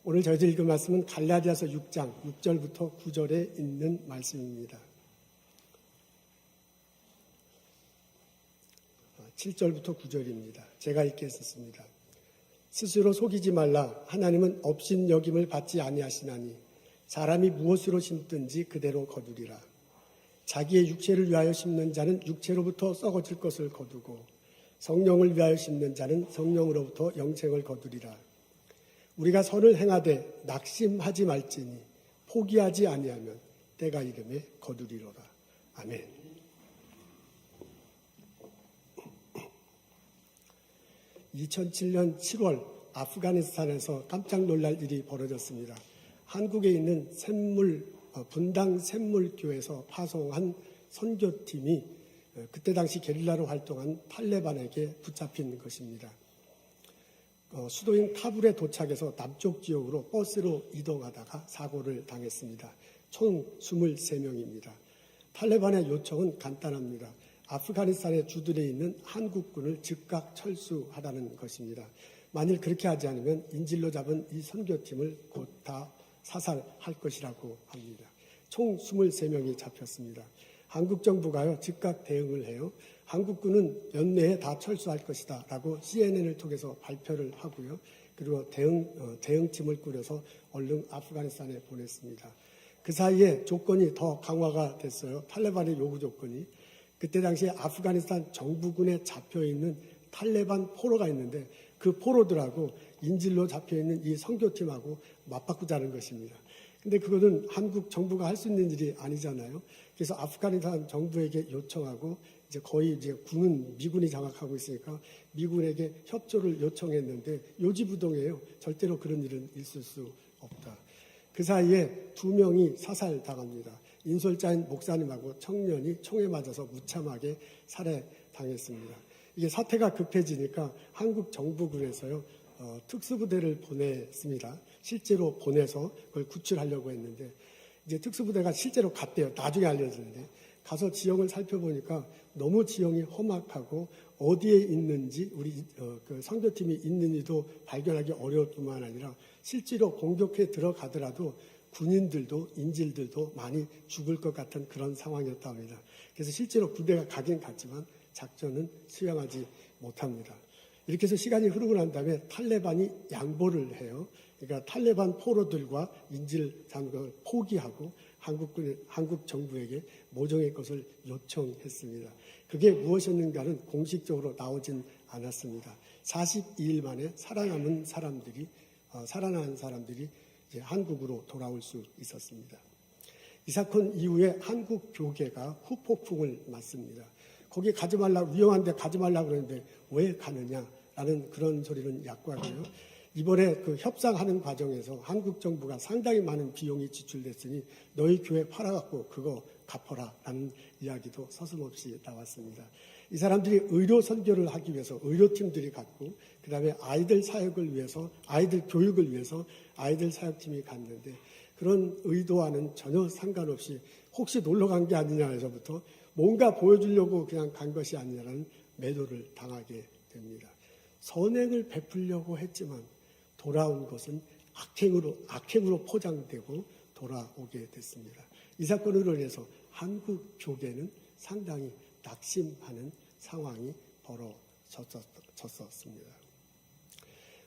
오늘 저희들 읽은 말씀은 갈라디아서 6장 6절부터 9절에 있는 말씀입니다. 7절부터 9절입니다. 제가 읽겠습니다. 스스로 속이지 말라. 하나님은 업신여김을 받지 아니하시나니 사람이 무엇으로 심든지 그대로 거두리라. 자기의 육체를 위하여 심는 자는 육체로부터 썩어질 것을 거두고 성령을 위하여 심는 자는 성령으로부터 영생을 거두리라. 우리가 선을 행하되 낙심하지 말지니 포기하지 아니하면 때가 이름에 거두리로다. 아멘. 2007년 7월 아프가니스탄에서 깜짝 놀랄 일이 벌어졌습니다. 한국에 있는 분당 샘물교에서 파송한 선교팀이 그때 당시 게릴라로 활동한 탈레반에게 붙잡힌 것입니다. 수도인 카불에 도착해서 남쪽 지역으로 버스로 이동하다가 사고를 당했습니다. 총 23명입니다. 탈레반의 요청은 간단합니다. 아프가니스탄의 주둔해 있는 한국군을 즉각 철수하라는 것입니다. 만일 그렇게 하지 않으면 인질로 잡은 이 선교팀을 곧 다 사살할 것이라고 합니다. 총 23명이 잡혔습니다. 한국 정부가요 즉각 대응을 해요. 한국군은 연내에 다 철수할 것이다 라고 CNN을 통해서 발표를 하고요. 그리고 대응팀을 꾸려서 얼른 아프가니스탄에 보냈습니다. 그 사이에 조건이 더 강화가 됐어요. 탈레반의 요구 조건이. 그때 당시에 아프가니스탄 정부군에 잡혀있는 탈레반 포로가 있는데 그 포로들하고 인질로 잡혀있는 이 선교팀하고 맞바꾸자는 것입니다. 근데 그거는 한국 정부가 할 수 있는 일이 아니잖아요. 그래서 아프가니스탄 정부에게 요청하고 이제 거의 이제 군은 미군이 장악하고 있으니까 미군에게 협조를 요청했는데 요지부동이에요. 절대로 그런 일은 있을 수 없다. 그 사이에 2명이 사살당합니다. 인솔자인 목사님하고 청년이 총에 맞아서 무참하게 살해당했습니다. 이게 사태가 급해지니까 한국 정부군에서요 특수부대를 보냈습니다. 실제로 보내서 그걸 구출하려고 했는데 이제 특수부대가 실제로 갔대요. 나중에 알려지는데 가서 지형을 살펴보니까 너무 지형이 험악하고 어디에 있는지 우리 그 선교팀이 있는지도 발견하기 어려울 뿐만 아니라 실제로 공격해 들어가더라도 군인들도 인질들도 많이 죽을 것 같은 그런 상황이었다 합니다. 그래서 실제로 부대가 가긴 갔지만 작전은 수행하지 못합니다. 이렇게 해서 시간이 흐르고 난 다음에 탈레반이 양보를 해요. 그러니까 탈레반 포로들과 인질 장벽을 포기하고 한국 정부에게 모종의 것을 요청했습니다. 그게 무엇이었는가는 공식적으로 나오진 않았습니다. 42일 만에 살아남은 사람들이 이제 한국으로 돌아올 수 있었습니다. 이 사건 이후에 한국 교계가 후폭풍을 맞습니다. 거기 가지 말라, 위험한데 가지 말라고 그러는데 왜 가느냐라는 그런 소리는 약과고요. 이번에 그 협상하는 과정에서 한국 정부가 상당히 많은 비용이 지출됐으니 너희 교회 팔아갖고 그거 갚아라라는 이야기도 서슴없이 나왔습니다. 이 사람들이 의료 선교를 하기 위해서 의료팀들이 갔고 그 다음에 아이들 사역을 위해서 아이들 교육을 위해서 아이들 사역팀이 갔는데 그런 의도와는 전혀 상관없이 혹시 놀러 간 게 아니냐 해서부터 뭔가 보여주려고 그냥 간 것이 아니냐라는 매도를 당하게 됩니다. 선행을 베풀려고 했지만 돌아온 것은 악행으로 포장되고 돌아오게 됐습니다. 이 사건으로 인해서 한국 교계는 상당히 낙심하는 상황이 벌어졌었습니다.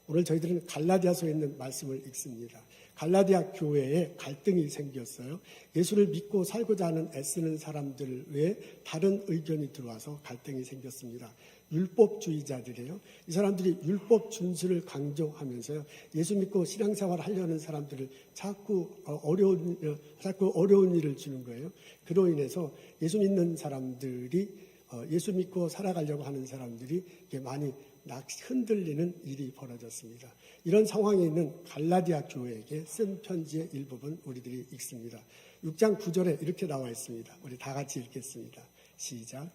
오늘 저희들은 갈라디아서에 있는 말씀을 읽습니다. 갈라디아 교회에 갈등이 생겼어요. 예수를 믿고 살고자 하는 애쓰는 사람들 외에 다른 의견이 들어와서 갈등이 생겼습니다. 율법주의자들이에요. 이 사람들이 율법 준수를 강조하면서요. 예수 믿고 신앙생활을 하려는 사람들을 자꾸 어려운 일을 주는 거예요. 그로 인해서 예수 믿는 사람들이 예수 믿고 살아가려고 하는 사람들이 많이 흔들리는 일이 벌어졌습니다. 이런 상황에 있는 갈라디아 교회에게 쓴 편지의 일부분 우리들이 읽습니다. 6장 9절에 이렇게 나와 있습니다. 우리 다 같이 읽겠습니다. 시작.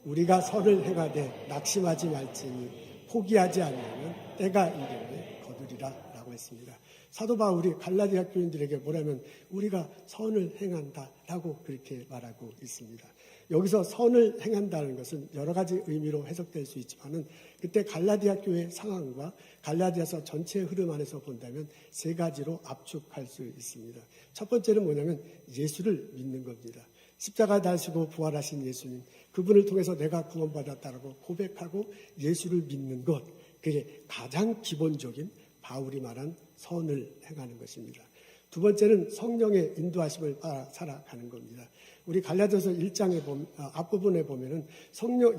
우리가 선을 행하되 낙심하지 말지니 포기하지 않으면 때가 이르매 거두리라 라고 했습니다. 사도 바울이 갈라디아 교인들에게 뭐라면 우리가 선을 행한다 라고 그렇게 말하고 있습니다. 여기서 선을 행한다는 것은 여러 가지 의미로 해석될 수 있지만은 그때 갈라디아 교회 상황과 갈라디아서 전체의 흐름 안에서 본다면 세 가지로 압축할 수 있습니다. 첫 번째는 뭐냐면 예수를 믿는 겁니다. 십자가 달시고 부활하신 예수님, 그분을 통해서 내가 구원받았다라고 고백하고 예수를 믿는 것, 그게 가장 기본적인 바울이 말한 선을 행하는 것입니다. 두 번째는 성령의 인도하심을 따라 살아가는 겁니다. 우리 갈라디아서 1장의 앞부분에 보면은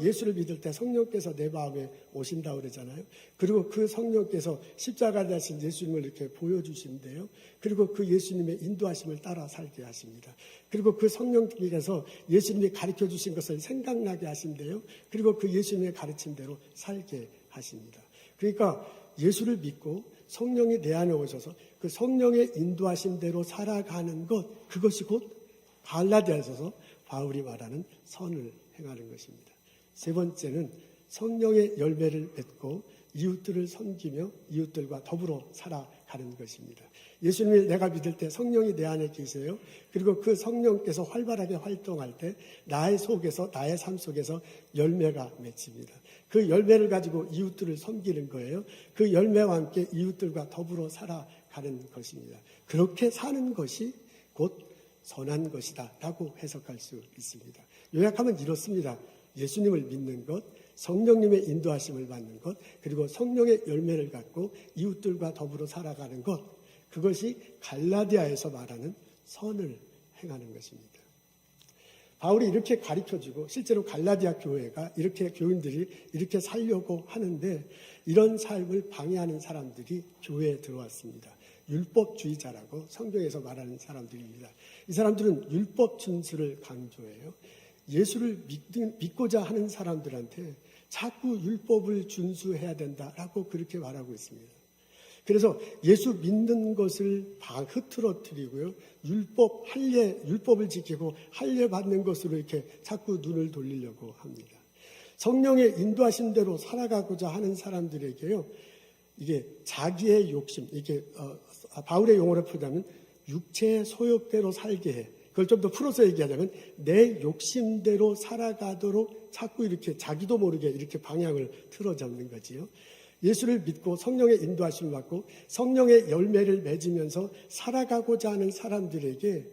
예수를 믿을 때 성령께서 내 마음에 오신다고 그러잖아요. 그리고 그 성령께서 십자가 되신 예수님을 이렇게 보여주신대요. 그리고 그 예수님의 인도하심을 따라 살게 하십니다. 그리고 그 성령께서 예수님이 가르쳐 주신 것을 생각나게 하신대요. 그리고 그 예수님의 가르침대로 살게 하십니다. 그러니까 예수를 믿고 성령이 내 안에 오셔서 그 성령의 인도하신 대로 살아가는 것, 그것이 곧 갈라디아서서 바울이 말하는 선을 행하는 것입니다. 세 번째는 성령의 열매를 맺고 이웃들을 섬기며 이웃들과 더불어 살아가는 것입니다. 예수님을 내가 믿을 때 성령이 내 안에 계세요. 그리고 그 성령께서 활발하게 활동할 때 나의 삶 속에서 열매가 맺힙니다. 그 열매를 가지고 이웃들을 섬기는 거예요. 그 열매와 함께 이웃들과 더불어 살아가는 것입니다. 그렇게 사는 것이 곧 선한 것이다 라고 해석할 수 있습니다. 요약하면 이렇습니다. 예수님을 믿는 것, 성령님의 인도하심을 받는 것, 그리고 성령의 열매를 갖고 이웃들과 더불어 살아가는 것, 그것이 갈라디아에서 말하는 선을 행하는 것입니다. 바울이 이렇게 가르쳐주고 실제로 갈라디아 교회가 이렇게 교인들이 이렇게 살려고 하는데 이런 삶을 방해하는 사람들이 교회에 들어왔습니다. 율법주의자라고 성경에서 말하는 사람들입니다. 이 사람들은 율법 준수를 강조해요. 예수를 믿고자 하는 사람들한테 자꾸 율법을 준수해야 된다라고 그렇게 말하고 있습니다. 그래서 예수 믿는 것을 흐트러뜨리고요. 율법을 지키고 할례 받는 것으로 이렇게 자꾸 눈을 돌리려고 합니다. 성령의 인도하신 대로 살아가고자 하는 사람들에게요. 이게 자기의 욕심, 이게 바울의 용어로 표현하면 육체의 소욕대로 살게 해. 그걸 좀 더 풀어서 얘기하자면 내 욕심대로 살아가도록 자꾸 이렇게 자기도 모르게 이렇게 방향을 틀어잡는 거지요. 예수를 믿고 성령의 인도하심을 받고 성령의 열매를 맺으면서 살아가고자 하는 사람들에게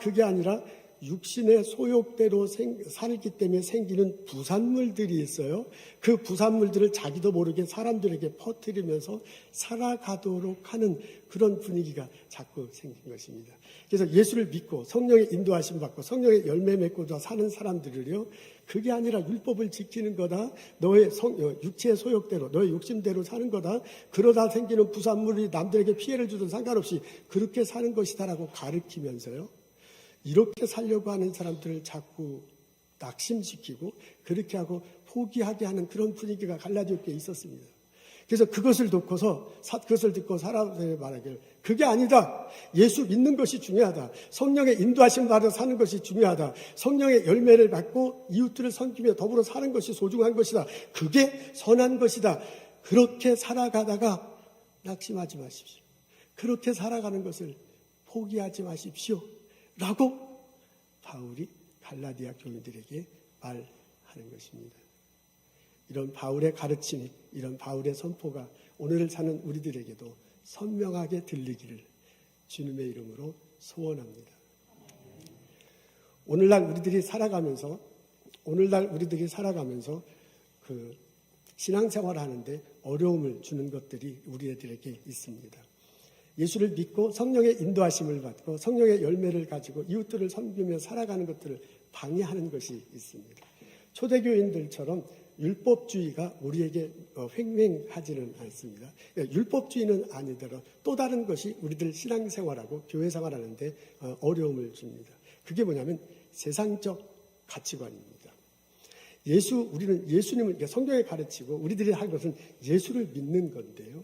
그게 아니라 육신의 소욕대로 살기 때문에 생기는 부산물들이 있어요. 그 부산물들을 자기도 모르게 사람들에게 퍼뜨리면서 살아가도록 하는 그런 분위기가 자꾸 생긴 것입니다. 그래서 예수를 믿고 성령의 인도하심 받고 성령의 열매 맺고자 사는 사람들을요. 그게 아니라 율법을 지키는 거다. 너의 육체의 소욕대로 너의 욕심대로 사는 거다. 그러다 생기는 부산물이 남들에게 피해를 주든 상관없이 그렇게 사는 것이다라고 가르치면서요. 이렇게 살려고 하는 사람들을 자꾸 낙심시키고 그렇게 하고 포기하게 하는 그런 분위기가 갈라디아 교회에 있었습니다. 그래서 그것을 듣고 사람들이 말하기를 그게 아니다. 예수 믿는 것이 중요하다. 성령의 인도하심 받아 사는 것이 중요하다. 성령의 열매를 받고 이웃들을 섬기며 더불어 사는 것이 소중한 것이다. 그게 선한 것이다. 그렇게 살아가다가 낙심하지 마십시오. 그렇게 살아가는 것을 포기하지 마십시오. 라고 바울이 갈라디아 교인들에게 말하는 것입니다. 이런 바울의 가르침, 이런 바울의 선포가 오늘을 사는 우리들에게도 선명하게 들리기를 주님의 이름으로 소원합니다. 오늘날 우리들이 살아가면서 그 신앙생활을 하는데 어려움을 주는 것들이 우리들에게 있습니다. 예수를 믿고 성령의 인도하심을 받고 성령의 열매를 가지고 이웃들을 섬기며 살아가는 것들을 방해하는 것이 있습니다. 초대교인들처럼 율법주의가 우리에게 횡행하지는 않습니다. 율법주의는 아니더라도 또 다른 것이 우리들 신앙생활하고 교회생활하는데 어려움을 줍니다. 그게 뭐냐면 세상적 가치관입니다. 우리는 예수님을 성경에 가르치고 우리들이 할 것은 예수를 믿는 건데요.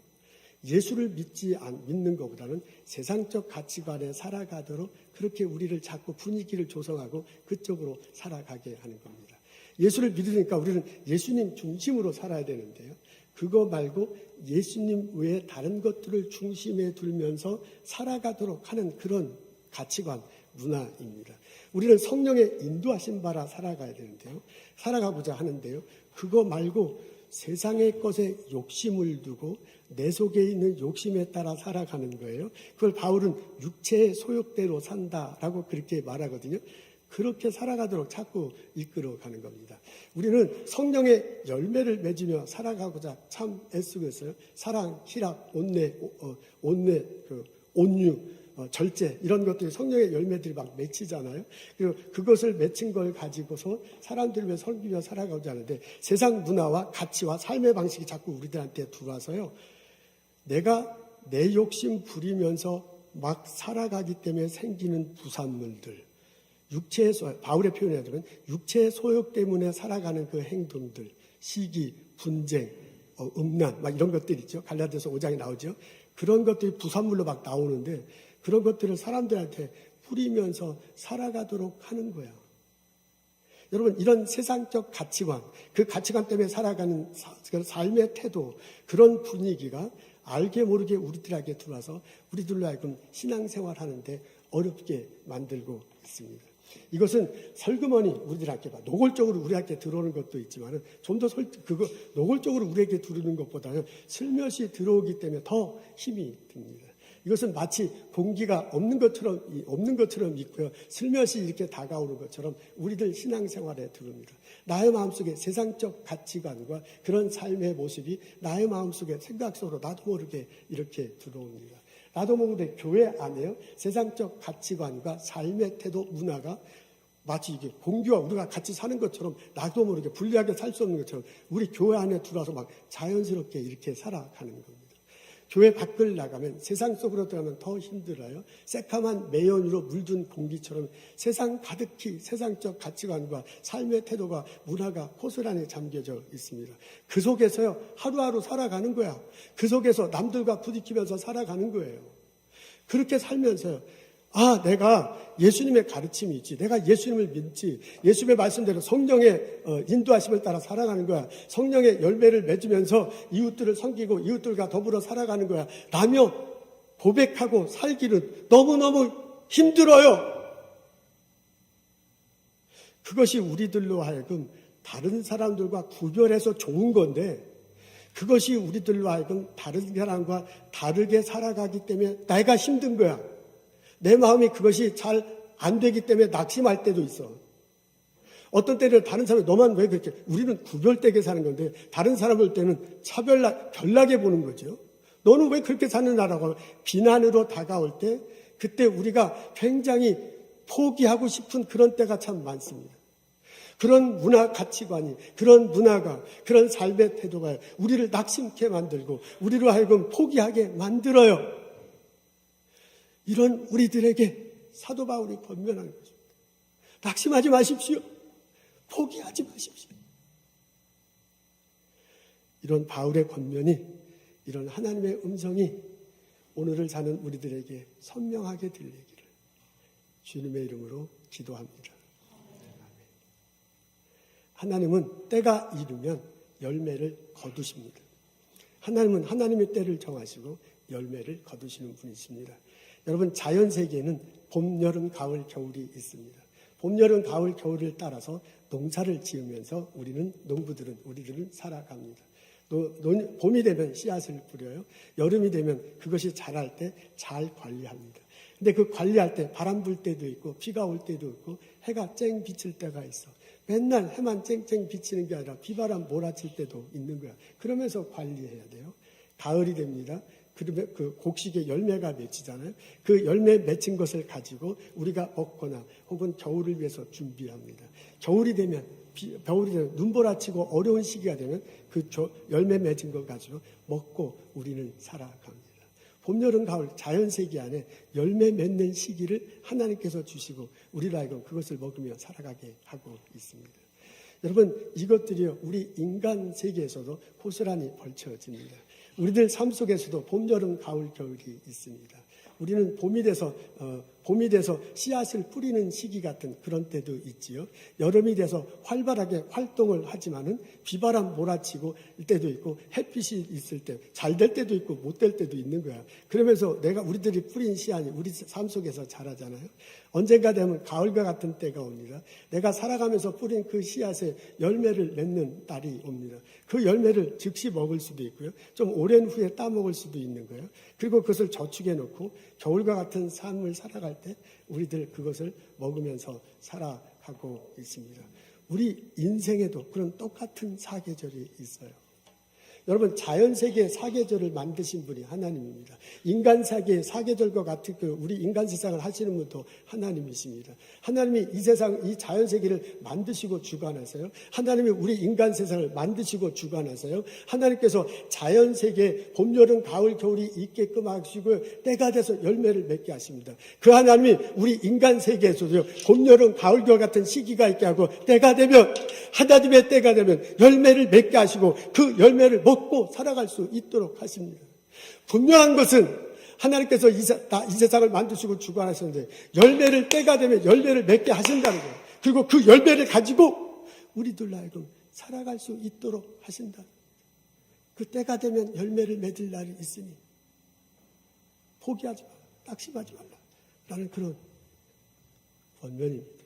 예수를 믿는 것보다는 세상적 가치관에 살아가도록 그렇게 우리를 자꾸 분위기를 조성하고 그쪽으로 살아가게 하는 겁니다. 예수를 믿으니까 우리는 예수님 중심으로 살아야 되는데요. 그거 말고 예수님 외에 다른 것들을 중심에 두면서 살아가도록 하는 그런 가치관, 문화입니다. 우리는 성령의 인도하신 바라 살아가야 되는데요. 살아가고자 하는데요. 그거 말고 세상의 것에 욕심을 두고 내 속에 있는 욕심에 따라 살아가는 거예요. 그걸 바울은 육체의 소욕대로 산다라고 그렇게 말하거든요. 그렇게 살아가도록 자꾸 이끌어가는 겁니다. 우리는 성령의 열매를 맺으며 살아가고자 참 애쓰고 있어요. 사랑, 희락, 온내, 온유, 절제 이런 것들이 성령의 열매들이 막 맺히잖아요. 그리고 그것을 맺힌 걸 가지고서 사람들을 위해 섬기며 살아가고자 하는데 세상 문화와 가치와 삶의 방식이 자꾸 우리들한테 들어와서요. 내가 내 욕심 부리면서 막 살아가기 때문에 생기는 부산물들, 바울의 표현에 하자면 육체의 소욕 때문에 살아가는 그 행동들, 시기, 분쟁, 음란, 막 이런 것들 있죠. 갈라디아서 5장에 나오죠. 그런 것들이 부산물로 막 나오는데 그런 것들을 사람들한테 뿌리면서 살아가도록 하는 거야. 여러분, 이런 세상적 가치관, 그 가치관 때문에 살아가는 삶의 태도, 그런 분위기가 알게 모르게 우리들에게 들어와서 우리들로 하여금 신앙생활 하는데 어렵게 만들고 있습니다. 이것은 설그머니 우리들에게 노골적으로 우리에게 들어오는 것도 있지만 좀 더 노골적으로 우리에게 들어오는 것보다는 슬며시 들어오기 때문에 더 힘이 듭니다. 이것은 마치 공기가 없는 것처럼 있고요. 슬며시 이렇게 다가오는 것처럼 우리들 신앙생활에 들어옵니다. 나의 마음속에 세상적 가치관과 그런 삶의 모습이 나의 마음속에 생각 속으로 나도 모르게 이렇게 들어옵니다. 나도 모르게 교회 안에요. 세상적 가치관과 삶의 태도, 문화가 마치 이게 공기와 우리가 같이 사는 것처럼 나도 모르게 분리하게 살 수 없는 것처럼 우리 교회 안에 들어와서 막 자연스럽게 이렇게 살아가는 겁니다. 교회 밖을 나가면 세상 속으로 들어가면 더 힘들어요. 새카만 매연으로 물든 공기처럼 세상 가득히 세상적 가치관과 삶의 태도가 문화가 고스란히 잠겨져 있습니다. 그 속에서요 하루하루 살아가는 거야. 그 속에서 남들과 부딪히면서 살아가는 거예요. 그렇게 살면서요. 내가 예수님의 가르침이 있지. 내가 예수님을 믿지. 예수님의 말씀대로 성령의 인도하심을 따라 살아가는 거야. 성령의 열매를 맺으면서 이웃들을 섬기고 이웃들과 더불어 살아가는 거야. 라며 고백하고 살기는 너무너무 힘들어요. 그것이 우리들로 하여금 다른 사람들과 구별해서 좋은 건데 그것이 우리들로 하여금 다른 사람과 다르게 살아가기 때문에 내가 힘든 거야. 내 마음이 그것이 잘 안 되기 때문에 낙심할 때도 있어. 어떤 때는 다른 사람이 너만 왜 그렇게 우리는 구별되게 사는 건데 다른 사람을 때는 별나게 보는 거죠. 너는 왜 그렇게 사느냐라고 하면 비난으로 다가올 때 그때 우리가 굉장히 포기하고 싶은 그런 때가 참 많습니다. 그런 문화 가치관이 그런 문화가 그런 삶의 태도가 우리를 낙심케 만들고 우리로 하여금 포기하게 만들어요. 이런 우리들에게 사도 바울이 권면하는 것입니다. 낙심하지 마십시오. 포기하지 마십시오. 이런 바울의 권면이 이런 하나님의 음성이 오늘을 사는 우리들에게 선명하게 들리기를 주님의 이름으로 기도합니다. 하나님은 때가 이르면 열매를 거두십니다. 하나님은 하나님의 때를 정하시고 열매를 거두시는 분이십니다. 여러분, 자연 세계에는 봄, 여름, 가을, 겨울이 있습니다. 봄, 여름, 가을, 겨울을 따라서 농사를 지으면서 우리들은 살아갑니다. 봄이 되면 씨앗을 뿌려요. 여름이 되면 그것이 자랄 때 잘 관리합니다. 근데 그 관리할 때 바람 불 때도 있고 비가 올 때도 있고 해가 쨍 비칠 때가 있어. 맨날 해만 쨍쨍 비치는 게 아니라 비바람 몰아칠 때도 있는 거야. 그러면서 관리해야 돼요. 가을이 됩니다. 그러면 그 곡식의 열매가 맺히잖아요. 그 열매 맺힌 것을 가지고 우리가 먹거나 혹은 겨울을 위해서 준비합니다. 겨울이 되면 눈보라치고 어려운 시기가 되면 그 열매 맺은 것 가지고 먹고 우리는 살아갑니다. 봄, 여름, 가을 자연세계 안에 열매 맺는 시기를 하나님께서 주시고 우리로 하여금 그것을 먹으며 살아가게 하고 있습니다. 여러분, 이것들이요 우리 인간 세계에서도 고스란히 벌쳐집니다. 우리들 삶 속에서도 봄, 여름, 가을, 겨울이 있습니다. 우리는 봄이 돼서 씨앗을 뿌리는 시기 같은 그런 때도 있지요. 여름이 돼서 활발하게 활동을 하지만은 비바람 몰아치고 일 때도 있고 햇빛이 있을 때 잘 될 때도 있고 못 될 때도 있는 거야. 그러면서 우리들이 뿌린 씨앗이 우리 삶 속에서 자라잖아요. 언젠가 되면 가을과 같은 때가 옵니다. 내가 살아가면서 뿌린 그 씨앗에 열매를 맺는 날이 옵니다. 그 열매를 즉시 먹을 수도 있고요. 좀 오랜 후에 따먹을 수도 있는 거예요. 그리고 그것을 저축해 놓고 겨울과 같은 삶을 살아갈 때 우리들 그것을 먹으면서 살아가고 있습니다. 우리 인생에도 그런 똑같은 사계절이 있어요. 여러분, 자연세계의 사계절을 만드신 분이 하나님입니다. 인간세계의 사계절과 같은 우리 인간 세상을 하시는 분도 하나님이십니다. 하나님이 이 세상, 이 자연세계를 만드시고 주관하세요. 하나님이 우리 인간 세상을 만드시고 주관하세요. 하나님께서 자연세계에 봄, 여름, 가을, 겨울이 있게끔 하시고 때가 돼서 열매를 맺게 하십니다. 그 하나님이 우리 인간 세계에서도요, 봄, 여름, 가을, 겨울 같은 시기가 있게 하고 때가 되면, 하나님의 때가 되면 열매를 맺게 하시고 그 열매를 먹고 살아갈 수 있도록 하십니다. 분명한 것은 하나님께서 이 세상을 만드시고 주관하셨는데 열매를 때가 되면 열매를 맺게 하신다는 거예요. 그리고 그 열매를 가지고 우리들 하여금 살아갈 수 있도록 하신다. 그 때가 되면 열매를 맺을 날이 있으니 포기하지 말라, 낙심하지 말라라는 그런 권면입니다.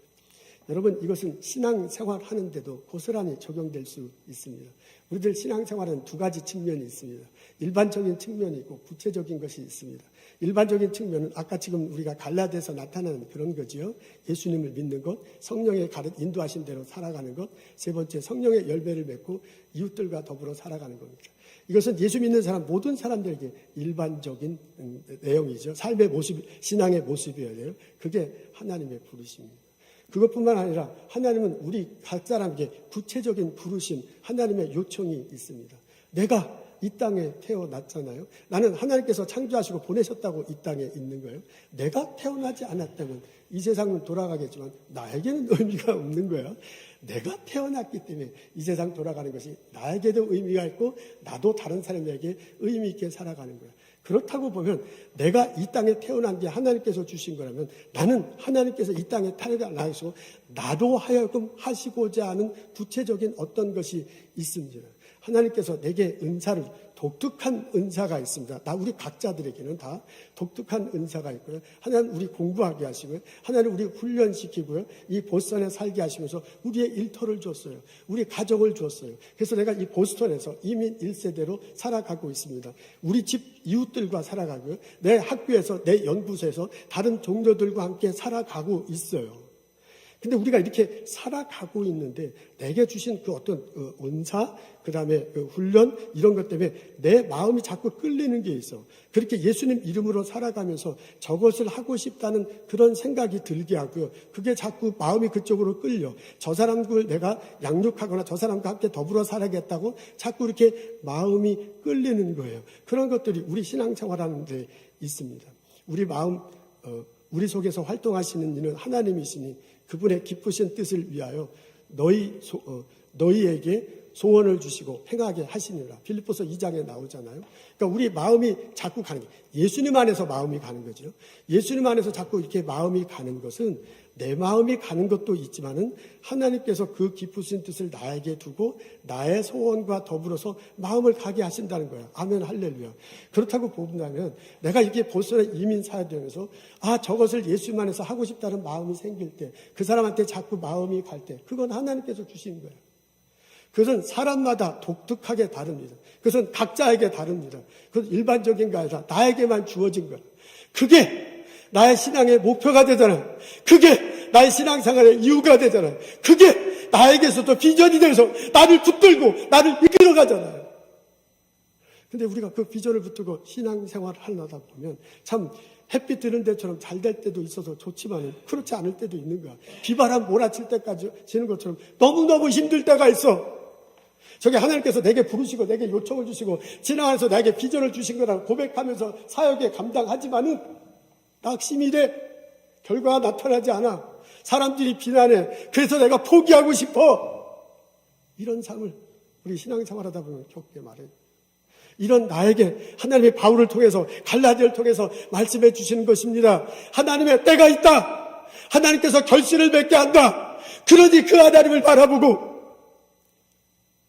여러분, 이것은 신앙생활 하는데도 고스란히 적용될 수 있습니다. 우리들 신앙생활은 두 가지 측면이 있습니다. 일반적인 측면이 있고 구체적인 것이 있습니다. 일반적인 측면은 아까 지금 우리가 갈라디아에서 나타나는 그런 거지요. 예수님을 믿는 것, 성령의 인도하신 대로 살아가는 것, 세 번째 성령의 열매를 맺고 이웃들과 더불어 살아가는 겁니다. 이것은 예수 믿는 사람, 모든 사람들에게 일반적인 내용이죠. 삶의 모습, 신앙의 모습이어야 돼요. 그게 하나님의 부르심입니다. 그것뿐만 아니라 하나님은 우리 각 사람에게 구체적인 부르심, 하나님의 요청이 있습니다. 내가 이 땅에 태어났잖아요. 나는 하나님께서 창조하시고 보내셨다고 이 땅에 있는 거예요. 내가 태어나지 않았다면 이 세상은 돌아가겠지만 나에게는 의미가 없는 거예요. 내가 태어났기 때문에 이 세상 돌아가는 것이 나에게도 의미가 있고 나도 다른 사람에게 의미 있게 살아가는 거예요. 그렇다고 보면 내가 이 땅에 태어난 게 하나님께서 주신 거라면 나는 하나님께서 이 땅에 태어나서 나도 하여금 하시고자 하는 구체적인 어떤 것이 있습니다. 하나님께서 내게 은사를, 독특한 은사가 있습니다. 우리 각자들에게는 다 독특한 은사가 있고요. 하나님 우리 공부하게 하시고요. 하나님 우리 훈련시키고요. 이 보스턴에 살게 하시면서 우리의 일터를 줬어요. 우리 가족을 줬어요. 그래서 내가 이 보스턴에서 이민 1세대로 살아가고 있습니다. 우리 집 이웃들과 살아가고요. 내 학교에서, 내 연구소에서 다른 종교들과 함께 살아가고 있어요. 근데 우리가 이렇게 살아가고 있는데 내게 주신 그 어떤 은사, 그 다음에 그 훈련 이런 것 때문에 내 마음이 자꾸 끌리는 게 있어. 그렇게 예수님 이름으로 살아가면서 저것을 하고 싶다는 그런 생각이 들게 하고요. 그게 자꾸 마음이 그쪽으로 끌려. 저 사람을 내가 양육하거나 저 사람과 함께 더불어 살아야겠다고 자꾸 이렇게 마음이 끌리는 거예요. 그런 것들이 우리 신앙생활하는 데 있습니다. 우리 마음, 우리 속에서 활동하시는 이는 하나님이시니 그분의 기쁘신 뜻을 위하여 너희에게 소원을 주시고 행하게 하시니라. 빌립보서 2장에 나오잖아요. 그러니까 우리 마음이 자꾸 가는 게 예수님 안에서 마음이 가는 거죠. 예수님 안에서 자꾸 이렇게 마음이 가는 것은 내 마음이 가는 것도 있지만은 하나님께서 그 기쁘신 뜻을 나에게 두고 나의 소원과 더불어서 마음을 가게 하신다는 거예요. 아멘, 할렐루야. 그렇다고 본다면 내가 이렇게 보스턴에 이민 사역되면서 저것을 예수님 안에서 하고 싶다는 마음이 생길 때, 그 사람한테 자꾸 마음이 갈 때, 그건 하나님께서 주신 거예요. 그것은 사람마다 독특하게 다릅니다. 그것은 각자에게 다릅니다. 그것은 일반적인 게 아니라 나에게만 주어진 거예요. 그게 나의 신앙의 목표가 되잖아요. 그게 나의 신앙생활의 이유가 되잖아요. 그게 나에게서도 비전이 돼서 나를 붙들고 나를 이끌어 가잖아요. 근데 우리가 그 비전을 붙들고 신앙생활을 하려다 보면 참 햇빛 드는 데처럼 잘 될 때도 있어서 좋지만 그렇지 않을 때도 있는 거야. 비바람 몰아칠 때까지 지는 것처럼 너무너무 힘들 때가 있어. 저게 하나님께서 내게 부르시고 내게 요청을 주시고 지나가서 나에게 비전을 주신 거라고 고백하면서 사역에 감당하지만은 낙심이 돼. 결과가 나타나지 않아. 사람들이 비난해. 그래서 내가 포기하고 싶어. 이런 삶을 우리 신앙생활하다 보면 겪게 말해요. 이런 나에게 하나님의 바울을 통해서 갈라디아를 통해서 말씀해 주시는 것입니다. 하나님의 때가 있다. 하나님께서 결실을 맺게 한다. 그러니 그 하나님을 바라보고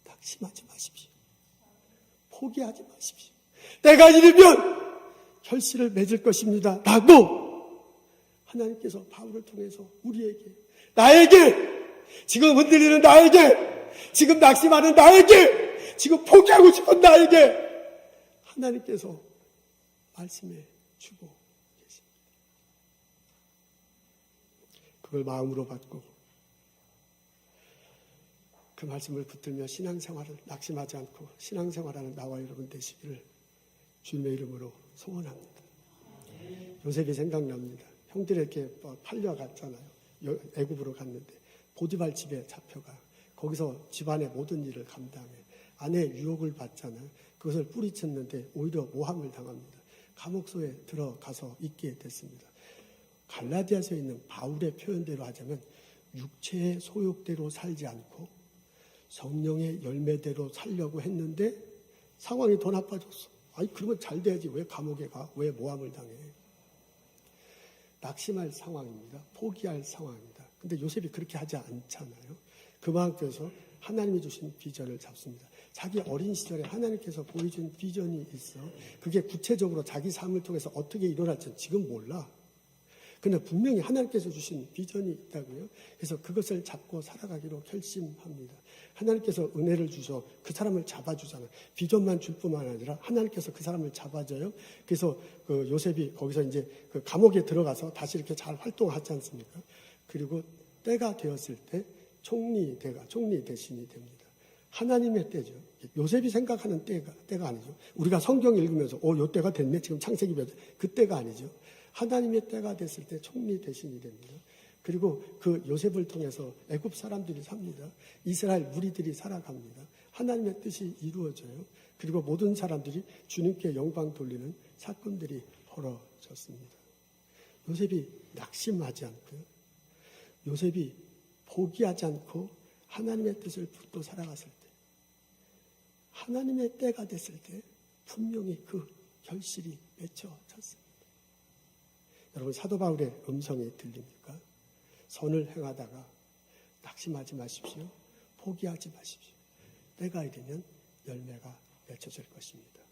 낙심하지 마십시오. 포기하지 마십시오. 때가 이르면 결실을 맺을 것입니다. 라고 하나님께서 바울을 통해서 우리에게, 나에게, 지금 흔들리는 나에게, 지금 낙심하는 나에게, 지금 포기하고 싶은 나에게 하나님께서 말씀해 주고 계십니다. 그걸 마음으로 받고 그 말씀을 붙들며 신앙생활을 낙심하지 않고 신앙생활하는 나와 여러분 되시기를 주님의 이름으로 소원합니다. 요셉이 생각납니다. 형들이 이렇게 팔려갔잖아요. 애굽으로 갔는데 보디발 집에 잡혀가 거기서 집안의 모든 일을 감당해 아내 유혹을 받잖아요. 그것을 뿌리쳤는데 오히려 모함을 당합니다. 감옥소에 들어가서 있게 됐습니다. 갈라디아서에 있는 바울의 표현대로 하자면 육체의 소욕대로 살지 않고 성령의 열매대로 살려고 했는데 상황이 더 나빠졌어. 아니 그러면 잘 돼야지 왜 감옥에 가? 왜 모함을 당해? 낙심할 상황입니다. 포기할 상황입니다. 근데 요셉이 그렇게 하지 않잖아요. 그 마음께서 하나님이 주신 비전을 잡습니다. 자기 어린 시절에 하나님께서 보여준 비전이 있어. 그게 구체적으로 자기 삶을 통해서 어떻게 일어날지는 지금 몰라. 근데 분명히 하나님께서 주신 비전이 있다고요. 그래서 그것을 잡고 살아가기로 결심합니다. 하나님께서 은혜를 주셔 그 사람을 잡아주잖아요. 비전만 줄 뿐만 아니라 하나님께서 그 사람을 잡아줘요. 그래서 그 요셉이 거기서 이제 그 감옥에 들어가서 다시 이렇게 잘 활동하지 않습니까? 그리고 때가 되었을 때 총리 대신이 됩니다. 하나님의 때죠. 요셉이 생각하는 때가 아니죠. 우리가 성경 읽으면서 요 때가 됐네. 지금 창세기 그 때가 아니죠. 하나님의 때가 됐을 때 총리 대신이 됩니다. 그리고 그 요셉을 통해서 애굽 사람들이 삽니다. 이스라엘 무리들이 살아갑니다. 하나님의 뜻이 이루어져요. 그리고 모든 사람들이 주님께 영광 돌리는 사건들이 벌어졌습니다. 요셉이 낙심하지 않고요. 요셉이 포기하지 않고 하나님의 뜻을 붙들고 살아갔을 때 하나님의 때가 됐을 때 분명히 그 결실이 맺혀졌습니다. 여러분 사도 바울의 음성이 들립니까? 선을 행하다가 낙심하지 마십시오. 포기하지 마십시오. 때가 이르면 열매가 맺혀질 것입니다.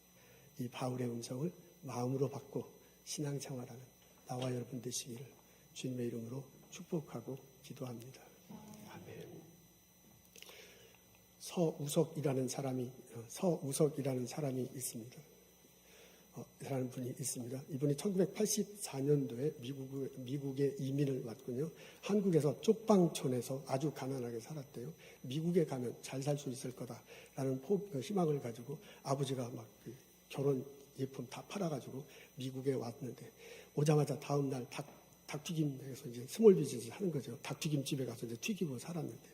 이 바울의 음성을 마음으로 받고 신앙생활하는 나와 여러분 되시기를 주님의 이름으로 축복하고 기도합니다. 아멘. 서우석이라는 사람이 있습니다. 라는 분이 있습니다. 이분이 1984년도에 미국에 이민을 왔군요. 한국에서 쪽방촌에서 아주 가난하게 살았대요. 미국에 가면 잘 살 수 있을 거다라는 희망을 가지고 아버지가 막 결혼 예품 다 팔아가지고 미국에 왔는데 오자마자 다음 날 닭튀김에서 이제 스몰 비즈니스 하는 거죠. 닭튀김 집에 가서 이제 튀기고 살았는데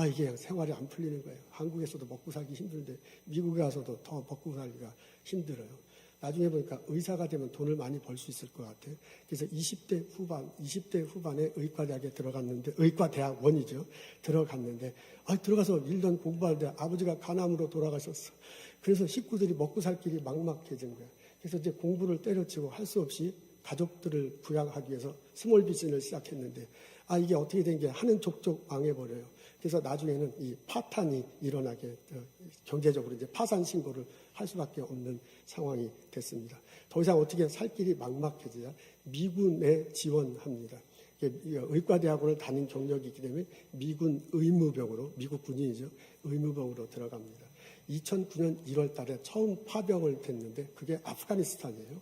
이게 그냥 생활이 안 풀리는 거예요. 한국에서도 먹고 살기 힘든데 미국에 가서도 더 먹고 살기가 힘들어요. 나중에 보니까 의사가 되면 돈을 많이 벌 수 있을 것 같아요. 그래서 20대 후반에 의과대학에 들어갔는데, 의과대학원이죠. 들어갔는데, 들어가서 1년 공부하는데 아버지가 간암으로 돌아가셨어. 그래서 식구들이 먹고 살 길이 막막해진 거야. 그래서 이제 공부를 때려치고 할 수 없이 가족들을 부양하기 위해서 스몰 비즈니스를 시작했는데, 이게 어떻게 된 게 하는 족족 망해버려요. 그래서 나중에는 이 파탄이 일어나게, 경제적으로 이제 파산 신고를 할 수밖에 없는 상황이 됐습니다. 더 이상 어떻게 살 길이 막막해져야 미군에 지원합니다. 의과대학원을 다닌 경력이 있기 때문에 미군 의무병으로, 미국 군인이죠. 의무병으로 들어갑니다. 2009년 1월 달에 처음 파병을 됐는데 그게 아프가니스탄이에요.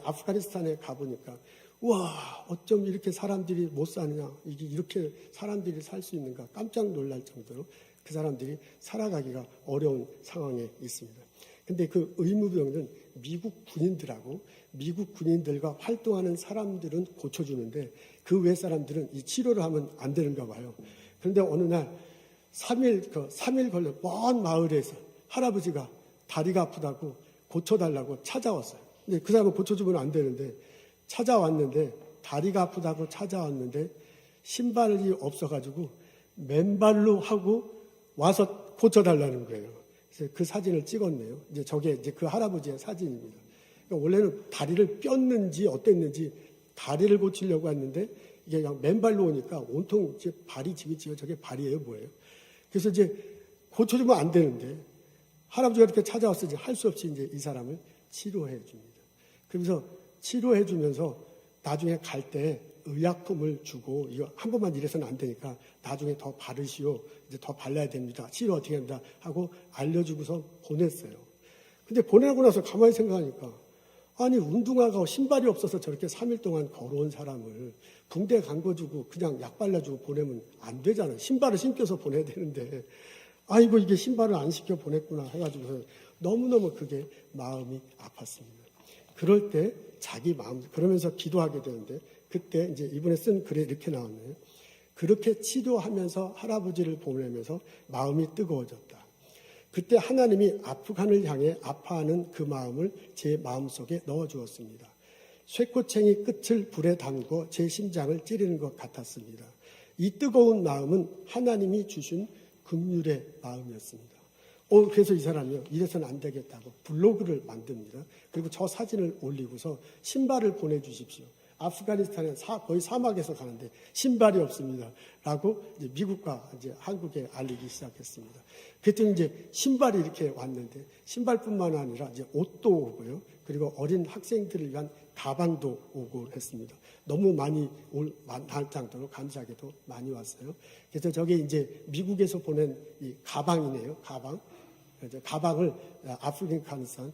아프가니스탄에 가보니까 와, 어쩜 이렇게 사람들이 못 사느냐, 이게 이렇게 사람들이 살 수 있는가 깜짝 놀랄 정도로 그 사람들이 살아가기가 어려운 상황에 있습니다. 근데 그 의무병은 미국 군인들과 활동하는 사람들은 고쳐주는데 그 외 사람들은 이 치료를 하면 안 되는가 봐요. 그런데 어느 날 3일 걸려 먼 마을에서 할아버지가 다리가 아프다고 고쳐달라고 찾아왔어요. 근데 그 사람은 고쳐주면 안 되는데 찾아왔는데 다리가 아프다고 찾아왔는데 신발이 없어가지고 맨발로 하고 와서 고쳐달라는 거예요. 그래서 그 사진을 찍었네요. 이제 저게 이제 그 할아버지의 사진입니다. 그러니까 원래는 다리를 뼈는지 어땠는지 다리를 고치려고 했는데 이게 그냥 맨발로 오니까 온통 이제 발이 지그지그 저게 발이에요, 뭐예요? 그래서 이제 고쳐주면 안 되는데 할아버지가 이렇게 찾아와서 이제 할 수 없이 이제 이 사람을 치료해 줍니다. 그러면서 치료해 주면서 나중에 갈 때 의약품을 주고 이거 한 번만 이래서는 안 되니까 나중에 더 바르시오. 이제 더 발라야 됩니다. 치료 어떻게 합니다. 하고 알려주고서 보냈어요. 근데 보내고 나서 가만히 생각하니까 아니 운동화가 신발이 없어서 저렇게 3일 동안 걸어온 사람을 붕대 감궈주고 그냥 약 발라주고 보내면 안 되잖아요. 신발을 신겨서 보내야 되는데 아이고 이게 신발을 안 신겨 보냈구나 해가지고 너무너무 그게 마음이 아팠습니다. 그럴 때 자기 마음 그러면서 기도하게 되는데 그때 이제 이번에 쓴 글에 이렇게 나왔네요. 그렇게 치료하면서 할아버지를 보내면서 마음이 뜨거워졌다. 그때 하나님이 아프간을 향해 아파하는 그 마음을 제 마음속에 넣어주었습니다. 쇠꼬챙이 끝을 불에 담고 제 심장을 찌르는 것 같았습니다. 이 뜨거운 마음은 하나님이 주신 긍휼의 마음이었습니다. 그래서 이 사람이요, 이래서는 안 되겠다고 블로그를 만듭니다. 그리고 저 사진을 올리고서 신발을 보내주십시오. 아프가니스탄에 거의 사막에서 가는데 신발이 없습니다. 라고 이제 미국과 이제 한국에 알리기 시작했습니다. 그랬더니 이제 신발이 이렇게 왔는데 신발뿐만 아니라 이제 옷도 오고요. 그리고 어린 학생들을 위한 가방도 오고 했습니다. 너무 많이 날 정도로 감사하게도 많이 왔어요. 그래서 저게 이제 미국에서 보낸 이 가방이네요. 가방을 아프가니스탄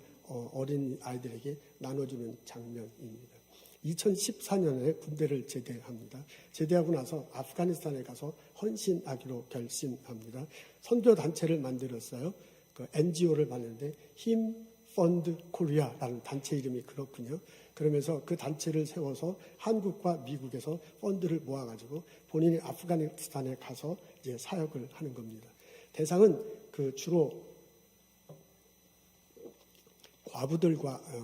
어린 아이들에게 나눠주는 장면입니다. 2014년에 군대를 제대합니다. 제대하고 나서 아프가니스탄에 가서 헌신하기로 결심합니다. 선교 단체를 만들었어요. 그 NGO를 만드는데 힘 펀드 코리아라는 단체 이름이 그렇군요. 그러면서 그 단체를 세워서 한국과 미국에서 펀드를 모아가지고 본인이 아프가니스탄에 가서 이제 사역을 하는 겁니다. 대상은 그 주로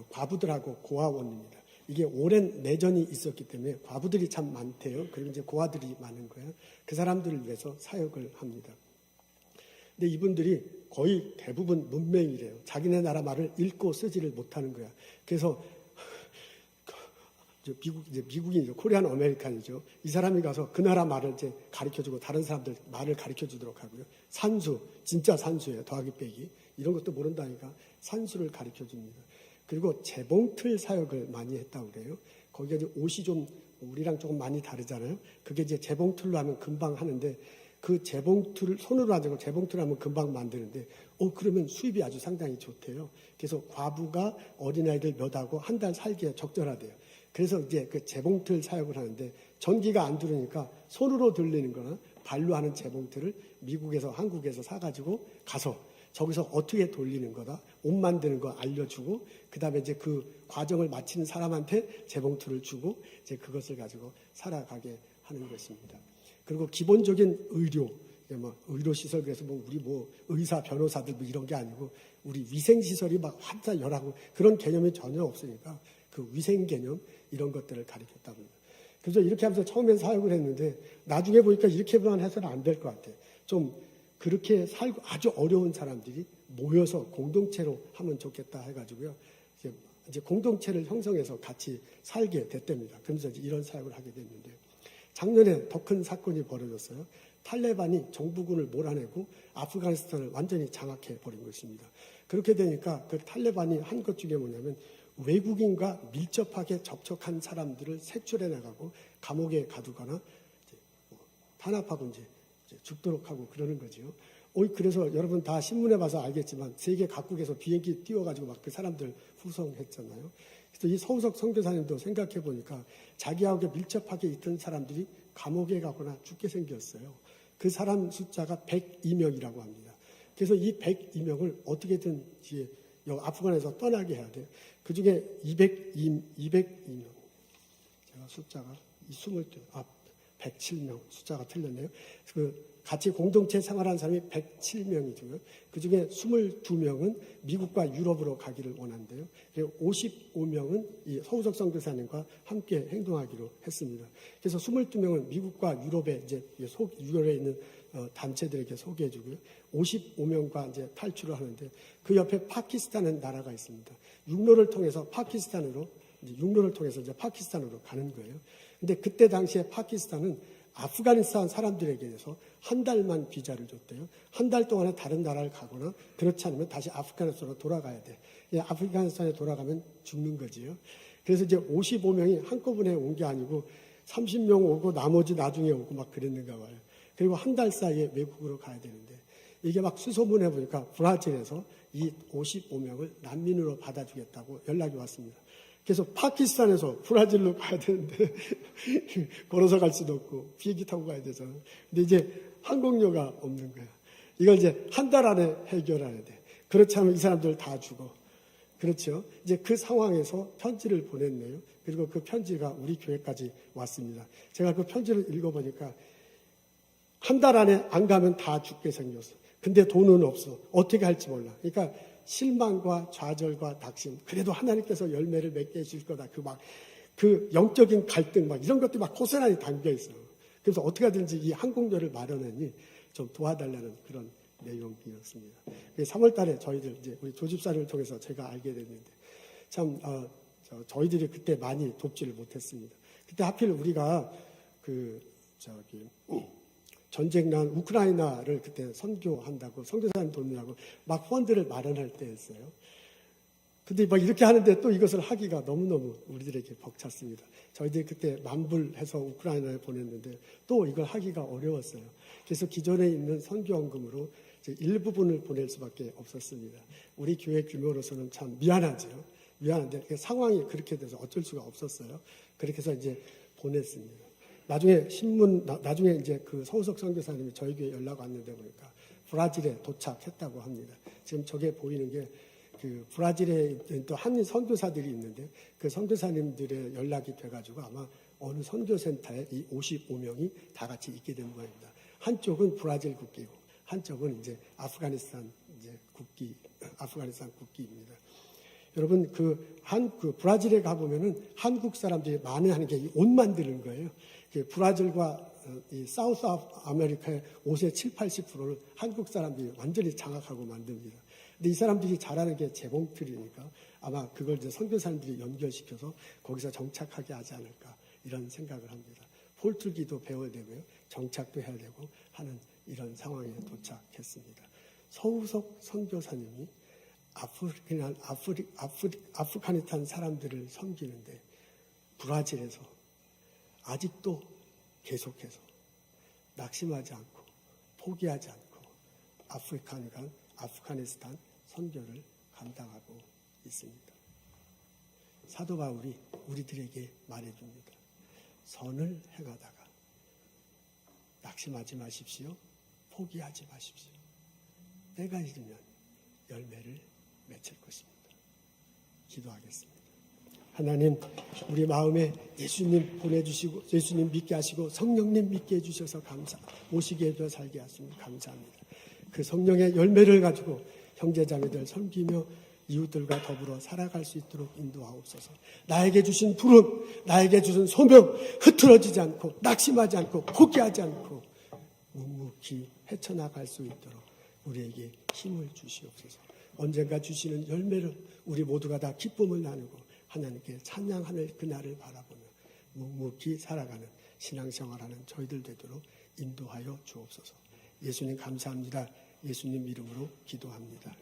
과부들하고 고아원입니다. 이게 오랜 내전이 있었기 때문에 과부들이 참 많대요. 그리고 이제 고아들이 많은 거예요. 그 사람들을 위해서 사역을 합니다. 근데 이분들이 거의 대부분 문맹이래요. 자기네 나라 말을 읽고 쓰지를 못하는 거야. 그래서 미국인이죠. 코리안 아메리칸이죠. 이 사람이 가서 그 나라 말을 이제 가르쳐주고 다른 사람들 말을 가르쳐주도록 하고요. 산수, 진짜 산수예요. 더하기 빼기. 이런 것도 모른다니까 산수를 가르쳐줍니다. 그리고 재봉틀 사역을 많이 했다고 그래요. 거기가 이제 옷이 좀 우리랑 조금 많이 다르잖아요. 그게 이제 재봉틀로 하면 금방 하는데 그 재봉틀을 손으로 하자고 재봉틀을 하면 금방 만드는데 그러면 수입이 아주 상당히 좋대요. 그래서 과부가 어린아이들 몇하고 한 달 살기에 적절하대요. 그래서 이제 그 재봉틀 사역을 하는데 전기가 안 들으니까 손으로 돌리는 거나 발로 하는 재봉틀을 미국에서 한국에서 사가지고 가서 저기서 어떻게 돌리는 거다, 옷 만드는 거 알려주고, 그 다음에 이제 그 과정을 마치는 사람한테 재봉틀을 주고, 이제 그것을 가지고 살아가게 하는 것입니다. 그리고 기본적인 의료시설, 그래서 우리 의사, 변호사들 이런 게 아니고, 우리 위생시설이 막 환자열하고 그런 개념이 전혀 없으니까, 그 위생 개념, 이런 것들을 가르쳤다고 합니다. 그래서 이렇게 하면서 처음엔 사역을 했는데, 나중에 보니까 이렇게만 해서는 안 될 것 같아요. 좀, 그렇게 살고 아주 어려운 사람들이 모여서 공동체로 하면 좋겠다 해가지고요. 이제 공동체를 형성해서 같이 살게 됐답니다. 그러면서 이제 이런 사역을 하게 됐는데 작년에 더 큰 사건이 벌어졌어요. 탈레반이 정부군을 몰아내고 아프가니스탄을 완전히 장악해 버린 것입니다. 그렇게 되니까 그 탈레반이 한 것 중에 뭐냐면 외국인과 밀접하게 접촉한 사람들을 색출해 나가고 감옥에 가두거나 탄압하고 이제 죽도록 하고 그러는 거죠. 그래서 여러분 다 신문에 봐서 알겠지만 세계 각국에서 비행기 띄워가지고 막 그 사람들 후송했잖아요. 그래서 이 서우석 선교사님도 생각해 보니까 자기하고 밀접하게 있던 사람들이 감옥에 가거나 죽게 생겼어요. 그 사람 숫자가 102명이라고 합니다. 그래서 이 102명을 어떻게든 아프간에서 떠나게 해야 돼요. 그 중에 202명. 제가 숫자가 102명 107명, 숫자가 틀렸네요. 같이 공동체 생활한 사람이 107명이고요. 그중에 22명은 미국과 유럽으로 가기를 원한대요. 그리고 55명은 이 서우석 선교사님과 함께 행동하기로 했습니다. 그래서 22명은 미국과 유럽에 이제 유럽에 있는 단체들에게 소개해주고요. 55명과 이제 탈출을 하는데 그 옆에 파키스탄은 나라가 있습니다. 육로를 통해서 파키스탄으로 이제 파키스탄으로 가는 거예요. 근데 그때 당시에 파키스탄은 아프가니스탄 사람들에게 대해서 한 달만 비자를 줬대요. 한 달 동안에 다른 나라를 가거나 그렇지 않으면 다시 아프가니스탄으로 돌아가야 돼. 아프가니스탄에 돌아가면 죽는 거지요. 그래서 이제 55명이 한꺼번에 온 게 아니고 30명 오고 나머지 나중에 오고 막 그랬는가 봐요. 그리고 한 달 사이에 외국으로 가야 되는데 이게 막 수소문해 보니까 브라질에서 이 55명을 난민으로 받아주겠다고 연락이 왔습니다. 그래서 파키스탄에서 브라질로 가야 되는데 걸어서 갈 수도 없고 비행기 타고 가야 되잖아요. 근데 이제 항공료가 없는 거야. 이걸 이제 한 달 안에 해결해야 돼. 그렇지 않으면 이 사람들 다 죽어. 그렇죠. 이제 그 상황에서 편지를 보냈네요. 그리고 그 편지가 우리 교회까지 왔습니다. 제가 그 편지를 읽어보니까 한 달 안에 안 가면 다 죽게 생겼어. 근데 돈은 없어. 어떻게 할지 몰라. 그러니까 실망과 좌절과 낙심. 그래도 하나님께서 열매를 맺게 해줄 거다. 그 영적인 갈등 이런 것들이 고스란히 담겨 있어. 그래서 어떻게 하든지 이 항공료를 마련하니 좀 도와달라는 그런 내용이었습니다. 3월 달에 저희들 이제 우리 조집사를 통해서 제가 알게 됐는데 참 저희들이 그때 많이 돕지를 못했습니다. 그때 하필 우리가 전쟁 난 우크라이나를 그때 선교한다고 선교사님 돕느라고 막 펀드를 마련할 때였어요. 근데 이렇게 하는데 또 이것을 하기가 너무너무 우리들에게 벅찼습니다. 저희들이 그때 만불해서 우크라이나에 보냈는데 또 이걸 하기가 어려웠어요. 그래서 기존에 있는 선교원금으로 일부분을 보낼 수밖에 없었습니다. 우리 교회 규모로서는 참 미안하죠. 미안한데 상황이 그렇게 돼서 어쩔 수가 없었어요. 그렇게 해서 이제 보냈습니다. 나중에 이제 그 서우석 선교사님이 저희 교회 연락 왔는데 보니까 브라질에 도착했다고 합니다. 지금 저게 보이는 게 그 브라질에 또 한인 선교사들이 있는데 그 선교사님들의 연락이 돼가지고 아마 어느 선교센터에 이 55명이 다 같이 있게 된 모양입니다. 한쪽은 브라질 국기고 한쪽은 이제 아프가니스탄 국기입니다. 여러분 그 브라질에 가보면은 한국 사람들이 만회하는 게 옷 만드는 거예요. 브라질과 이 사우스 아메리카의 옷의 70~80%를 한국 사람들이 완전히 장악하고 만듭니다. 근데 이 사람들이 잘하는 게 재봉틀이니까 아마 그걸 이제 선교사님들이 연결시켜서 거기서 정착하게 하지 않을까 이런 생각을 합니다. 폴틀기도 배워야 되고요. 정착도 해야 되고 하는 이런 상황에 도착했습니다. 서우석 선교사님이 아프가니스탄 사람들을 섬기는데 브라질에서 아직도 계속해서 낙심하지 않고 포기하지 않고 아프가니스탄 선교를 감당하고 있습니다. 사도 바울이 우리들에게 말해줍니다. 선을 행하다가 낙심하지 마십시오. 포기하지 마십시오. 때가 이르면 열매를 맺을 것입니다. 기도하겠습니다. 하나님, 우리 마음에 예수님 보내주시고 예수님 믿게 하시고 성령님 믿게 해주셔서 모시게 해줘 살게 하십니다. 감사합니다. 그 성령의 열매를 가지고 형제자매들 섬기며 이웃들과 더불어 살아갈 수 있도록 인도하옵소서. 나에게 주신 부름, 나에게 주신 소명 흐트러지지 않고 낙심하지 않고 포기하지 않고 묵묵히 헤쳐나갈 수 있도록 우리에게 힘을 주시옵소서. 언젠가 주시는 열매를 우리 모두가 다 기쁨을 나누고 하나님께 찬양하는 그날을 바라보며 묵묵히 살아가는 신앙생활하는 저희들 되도록 인도하여 주옵소서. 예수님 감사합니다. 예수님 이름으로 기도합니다.